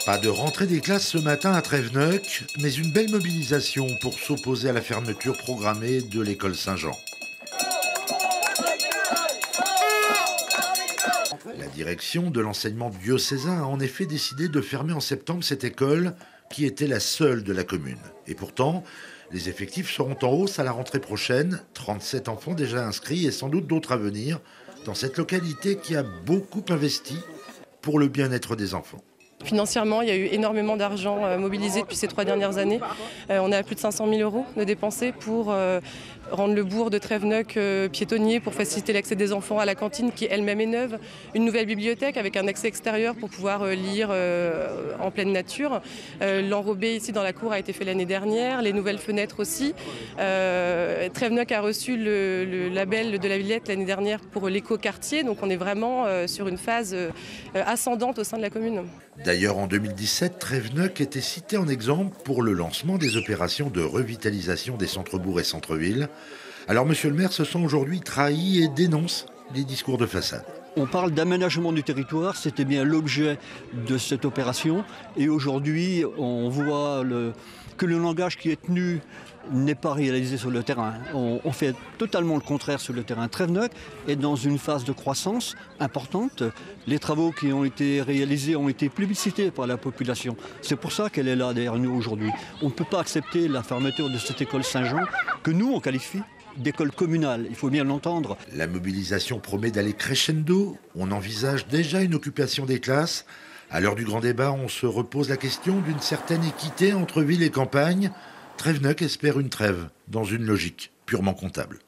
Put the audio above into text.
Pas de rentrée des classes ce matin à Tréveneuc, mais une belle mobilisation pour s'opposer à la fermeture programmée de l'école Saint-Jean. La direction de l'enseignement diocésain a en effet décidé de fermer en septembre cette école qui était la seule de la commune. Et pourtant, les effectifs seront en hausse à la rentrée prochaine, 37 enfants déjà inscrits et sans doute d'autres à venir dans cette localité qui a beaucoup investi pour le bien-être des enfants. Financièrement, il y a eu énormément d'argent mobilisé depuis ces 3 dernières années. On est à plus de 500 000 € de dépensés pour rendre le bourg de Tréveneuc piétonnier, pour faciliter l'accès des enfants à la cantine qui elle-même est neuve. Une nouvelle bibliothèque avec un accès extérieur pour pouvoir lire en pleine nature. L'enrobé ici dans la cour a été fait l'année dernière, les nouvelles fenêtres aussi. Tréveneuc a reçu le label de la Villette l'année dernière pour l'éco-quartier, donc on est vraiment sur une phase ascendante au sein de la commune. D'ailleurs, en 2017, Tréveneuc était cité en exemple pour le lancement des opérations de revitalisation des centres-bourgs et centres-villes. Alors, monsieur le maire se sent aujourd'hui trahi et dénonce les discours de façade. On parle d'aménagement du territoire, c'était bien l'objet de cette opération. Et aujourd'hui, on voit que le langage qui est tenu n'est pas réalisé sur le terrain. On fait totalement le contraire sur le terrain. Tréveneuc est dans une phase de croissance importante. Les travaux qui ont été réalisés ont été plébiscités par la population. C'est pour ça qu'elle est là derrière nous aujourd'hui. On ne peut pas accepter la fermeture de cette école Saint-Jean, que nous on qualifie d'école communale, il faut bien l'entendre. La mobilisation promet d'aller crescendo. On envisage déjà une occupation des classes. À l'heure du grand débat, on se repose la question d'une certaine équité entre ville et campagne. Tréveneuc espère une trêve dans une logique purement comptable.